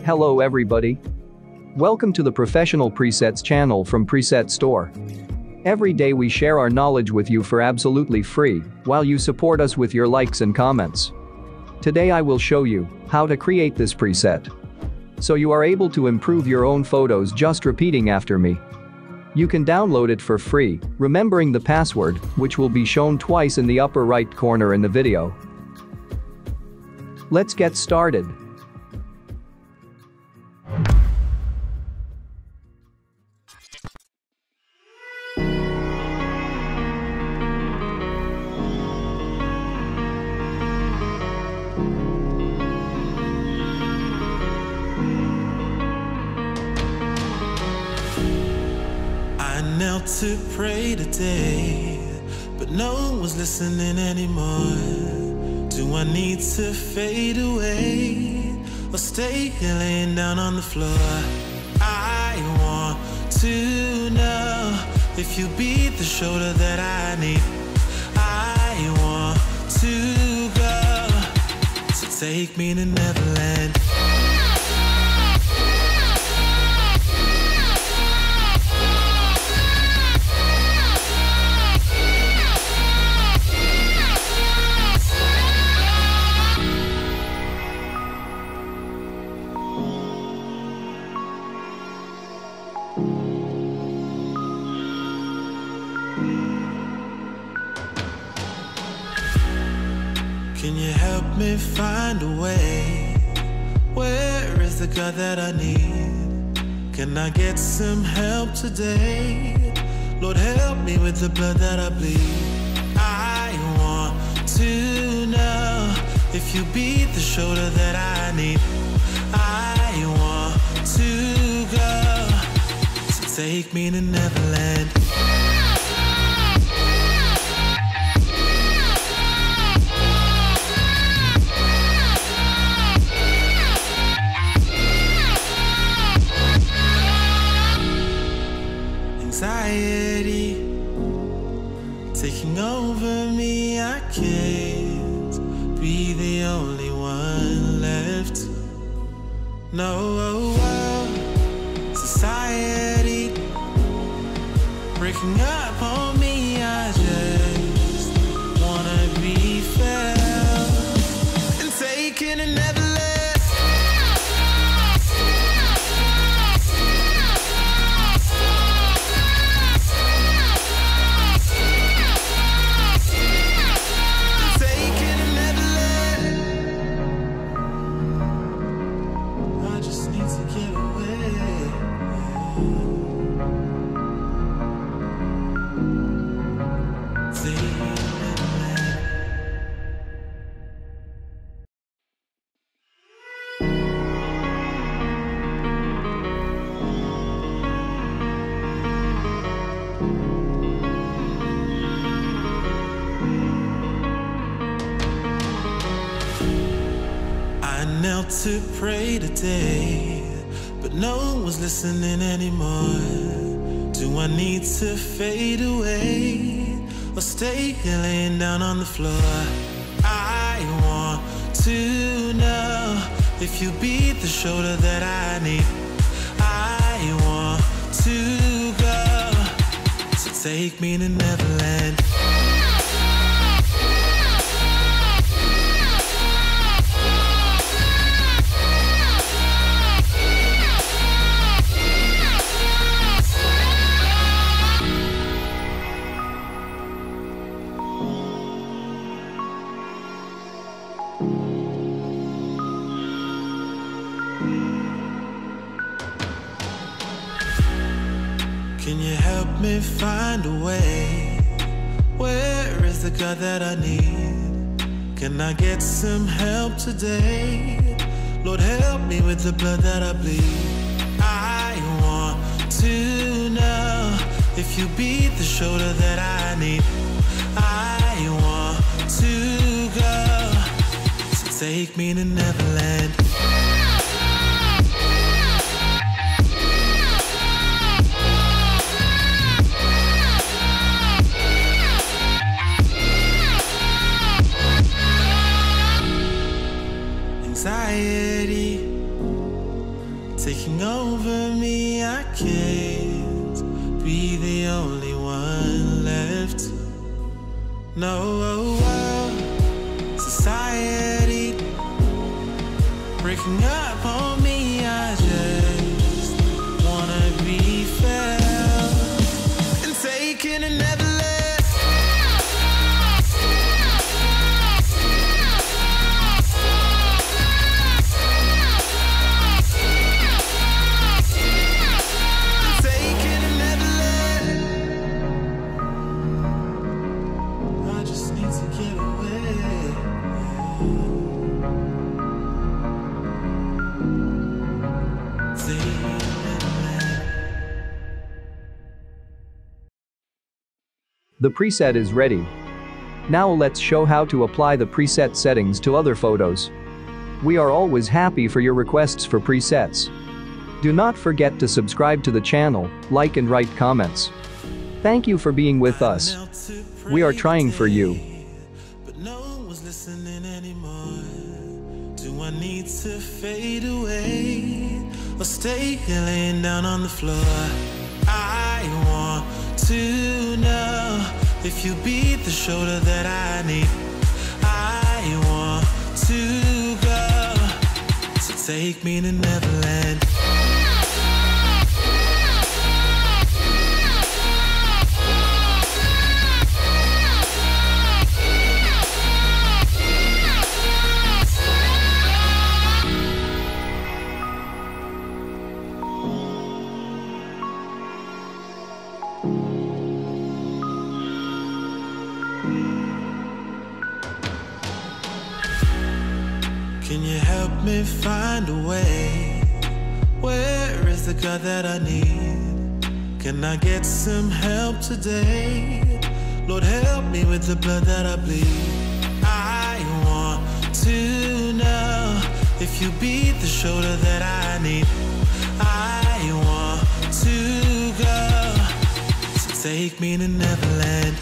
Hello everybody. Welcome to the Professional Presets channel from Preset Store. Every day we share our knowledge with you for absolutely free, while you support us with your likes and comments. Today I will show you how to create this preset, so you are able to improve your own photos just repeating after me. You can download it for free, remembering the password, which will be shown twice in the upper right corner in the video. Let's get started. I knelt to pray today, but no one was listening anymore. Do I need to fade away or stay here laying down on the floor? I want to know if you be the shoulder that I need. I want to go, so take me to Neverland. Can you help me find a way? Where is the God that I need? Can I get some help today? Lord, help me with the blood that I bleed. I want to know if you be the shoulder that I need. I want to go, so take me to Neverland. Anxiety taking over me, I can't be the only one left. No, society breaking up on me, I just wanna be felt and taken and never left. I knelt to pray today, but no one was listening anymore. Do I need to fade away or stay here laying down on the floor? I want to know if you be the shoulder that I need. I want to go, so take me to Neverland. Can you help me find a way? Where is the God that I need? Can I get some help today? Lord, help me with the blood that I bleed. I want to know if you be the shoulder that I need. I want to go, so take me to Neverland. Anxiety No, society breaking up on me. I just wanna be felt and taken and never left. The preset is ready. Now let's show how to apply the preset settings to other photos. We are always happy for your requests for presets. Do not forget to subscribe to the channel, like and write comments. Thank you for being with us. We are trying for you. But no one's listening anymore. Do I need to fade away or stay here laying down on the floor? I want to know if you be the shoulder that I need. I want to go, so take me to Neverland. Can you help me find a way? Where is the God that I need? Can I get some help today? Lord, help me with the blood that I bleed. I want to know if you be the shoulder that I need. I want to go, so take me to Neverland.